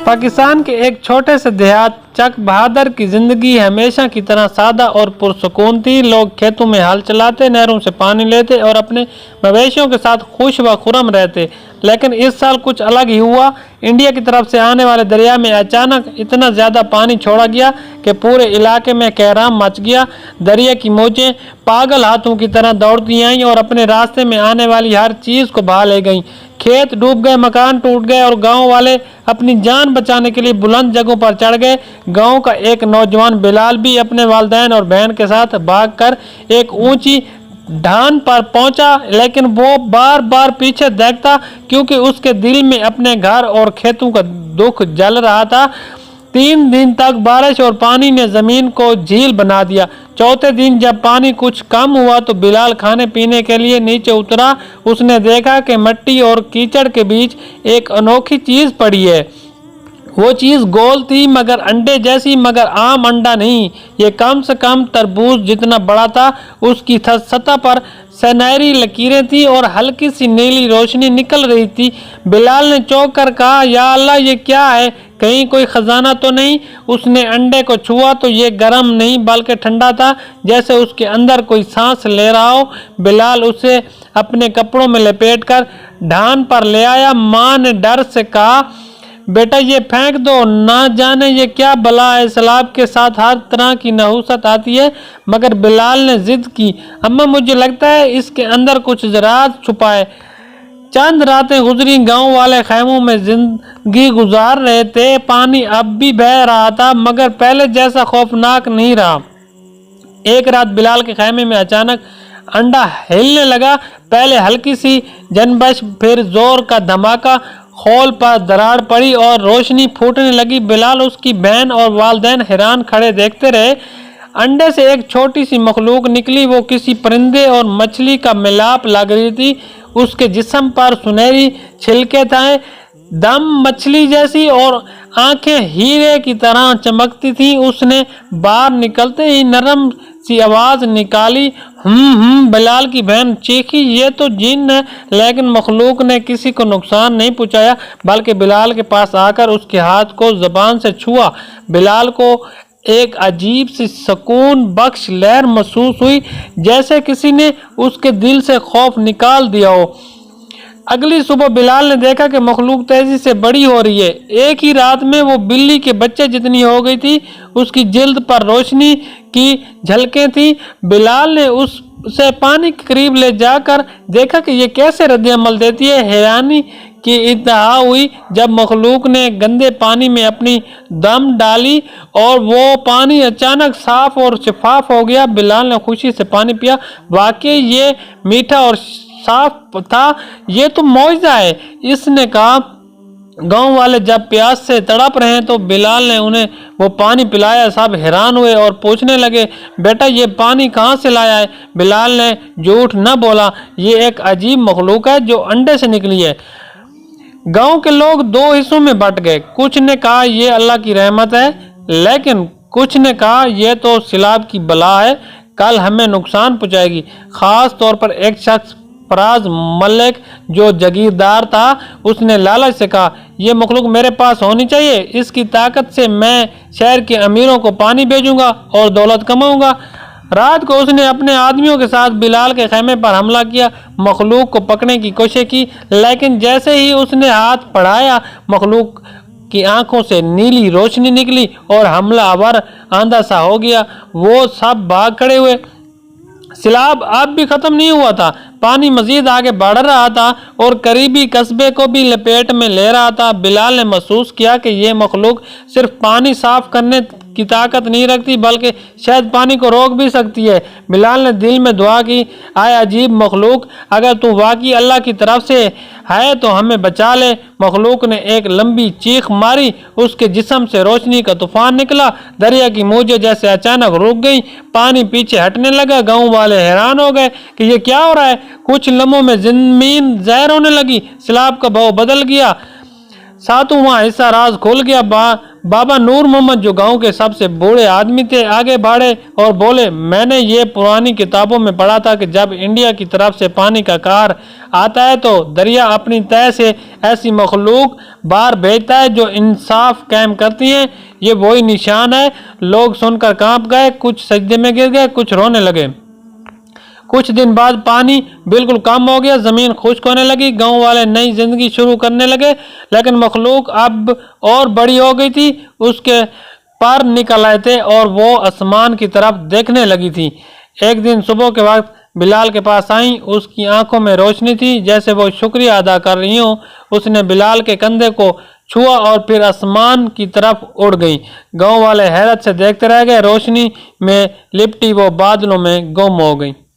पाकिस्तान के एक छोटे से देहात चक बहादुर की जिंदगी हमेशा की तरह सादा और पुरसुकून थी। लोग खेतों में हल चलाते, नहरों से पानी लेते और अपने मवेशियों के साथ खुश व खुरम रहते। लेकिन इस साल कुछ अलग ही हुआ। इंडिया की तरफ से आने वाले दरिया में अचानक इतना ज़्यादा पानी छोड़ा गया कि पूरे इलाके में कहराम मच गया। दरिया की मौजें पागल हाथों की तरह दौड़ती आईं और अपने रास्ते में आने वाली हर चीज़ को बहा ले गईं। खेत डूब गए, मकान टूट गए और गांव वाले अपनी जान बचाने के लिए बुलंद जगहों पर चढ़ गए। गांव का एक नौजवान बिलाल भी अपने वालिदैन और बहन के साथ भागकर एक ऊंची ढान पर पहुंचा, लेकिन वो बार बार पीछे देखता क्योंकि उसके दिल में अपने घर और खेतों का दुख जल रहा था। 3 दिन तक बारिश और पानी ने जमीन को झील बना दिया। चौथे दिन जब पानी कुछ कम हुआ तो बिलाल खाने पीने के लिए नीचे उतरा। उसने देखा कि मिट्टी और कीचड़ के बीच एक अनोखी चीज पड़ी है। वो चीज़ गोल थी मगर अंडे जैसी, मगर आम अंडा नहीं। ये कम से कम तरबूज जितना बड़ा था। उसकी सतह पर सुनहरी लकीरें थी और हल्की सी नीली रोशनी निकल रही थी। बिलाल ने चौंक कर कहा, या अल्लाह, ये क्या है? कहीं कोई खजाना तो नहीं? उसने अंडे को छुआ तो ये गर्म नहीं बल्कि ठंडा था, जैसे उसके अंदर कोई सांस ले रहा हो। बिलाल उसे अपने कपड़ों में लपेटकर ढान पर ले आया। माँ ने डर से कहा, बेटा ये फेंक दो, ना जाने ये क्या बला है। सैलाब के साथ हर तरह की नहुसत आती है। मगर बिलाल ने जिद की, अम्मा मुझे लगता है इसके अंदर कुछ राज छुपा है। चंद रातें गुजरी। गांव वाले खैमों में जिंदगी गुजार रहे थे। पानी अब भी बह रहा था मगर पहले जैसा खौफनाक नहीं रहा। एक रात बिलाल के खैमे में अचानक अंडा हिलने लगा। पहले हल्की सी जनबश, फिर जोर का धमाका। खोल पर दरार पड़ी और रोशनी फूटने लगी। बिलाल, उसकी बहन और वालिदैन हैरान खड़े देखते रहे। अंडे से एक छोटी सी मखलूक निकली। वो किसी परिंदे और मछली का मिलाप लग रही थी। उसके जिस्म पर सुनहरी छिलके थे, दम मछली जैसी, और आंखें हीरे की तरह चमकती थी। उसने बाहर निकलते ही नरम सी आवाज निकाली, बिलाल की बहन चीखी, ये तो जिन है। लेकिन मखलूक ने किसी को नुकसान नहीं पहुंचाया बल्कि बिलाल के पास आकर उसके हाथ को जबान से छुआ। बिलाल को एक अजीब सी सुकून बख्श लहर महसूस हुई, जैसे किसी ने उसके दिल से खौफ निकाल दिया हो। अगली सुबह बिलाल ने देखा कि मखलूक तेजी से बड़ी हो रही है। एक ही रात में वो बिल्ली के बच्चे जितनी हो गई थी। उसकी जिल्द पर रोशनी की झलकें थी। बिलाल ने उसे पानी के करीब ले जाकर देखा कि ये कैसे रद्द-ए-अमल देती है। हैरानी की इंतहा हुई जब मखलूक ने गंदे पानी में अपनी दम डाली और वो पानी अचानक साफ और शफाफ हो गया। बिलाल ने खुशी से पानी पिया। वाकई ये मीठा और साफ था। ये तो मौजज़ा है, इसने कहा। गांव वाले जब प्यास से तड़प रहे हैं तो बिलाल ने उन्हें वो पानी पिलाया। सब हैरान हुए और पूछने लगे, बेटा ये पानी कहाँ से लाया है? बिलाल ने झूठ न बोला, ये एक अजीब मखलूक है जो अंडे से निकली है। गांव के लोग 2 हिस्सों में बट गए। कुछ ने कहा ये अल्लाह की रहमत है, लेकिन कुछ ने कहा यह तो सैलाब की बला है, कल हमें नुकसान पहुंचाएगी। खास तौर पर एक शख्स, फराज मलिक, जो जागीरदार था, उसने लालच से कहा, यह मखलूक मेरे पास होनी चाहिए। इसकी ताकत से मैं शहर के अमीरों को पानी भेजूंगा और दौलत कमाऊंगा। रात को उसने अपने आदमियों के साथ बिलाल के खैमे पर हमला किया। मखलूक को पकड़ने की कोशिश की, लेकिन जैसे ही उसने हाथ बढ़ाया, मखलूक की आंखों से नीली रोशनी निकली और हमलावर आंधा सा हो गया। वो सब भाग खड़े हुए। सैलाब अब भी खत्म नहीं हुआ था। पानी मजीद आगे बढ़ रहा था और करीबी कस्बे को भी लपेट में ले रहा था। बिलाल ने महसूस किया कि यह मखलूक सिर्फ पानी साफ करने की ताकत नहीं रखती बल्कि शायद पानी को रोक भी सकती है। बिलाल ने दिल में दुआ की, आए अजीब मखलूक, अगर तू वाकई अल्लाह की तरफ से है तो हमें बचा ले। मखलूक ने एक लंबी चीख मारी। उसके जिस्म से रोशनी का तूफान निकला। दरिया की मौजें जैसे अचानक रुक गई। पानी पीछे हटने लगा। गांव वाले हैरान हो गए कि ये क्या हो रहा है। कुछ लम्हों में जमीन ज़हर होने लगी। सैलाब का बहाव बदल गया। 7वां हिस्सा राज खुल गया। बाबा नूर मोहम्मद जो गांव के सबसे बूढ़े आदमी थे आगे बढ़े और बोले, मैंने ये पुरानी किताबों में पढ़ा था कि जब इंडिया की तरफ से पानी का कहर आता है तो दरिया अपनी तय से ऐसी मखलूक बाहर भेजता है जो इंसाफ कायम करती है। ये वही निशान है। लोग सुनकर कांप गए, कुछ सजदे में गिर गए, कुछ रोने लगे। कुछ दिन बाद पानी बिल्कुल कम हो गया, जमीन खुश्क होने लगी, गांव वाले नई जिंदगी शुरू करने लगे। लेकिन मखलूक अब और बड़ी हो गई थी, उसके पर निकल आए थे और वो आसमान की तरफ देखने लगी थी। एक दिन सुबह के वक्त बिलाल के पास आई, उसकी आंखों में रोशनी थी जैसे वो शुक्रिया अदा कर रही हो। उसने बिलाल के कंधे को छुआ और फिर आसमान की तरफ उड़ गई। गांव वाले हैरत से देखते रह गए। रोशनी में लिपटी वो बादलों में गुम हो गई।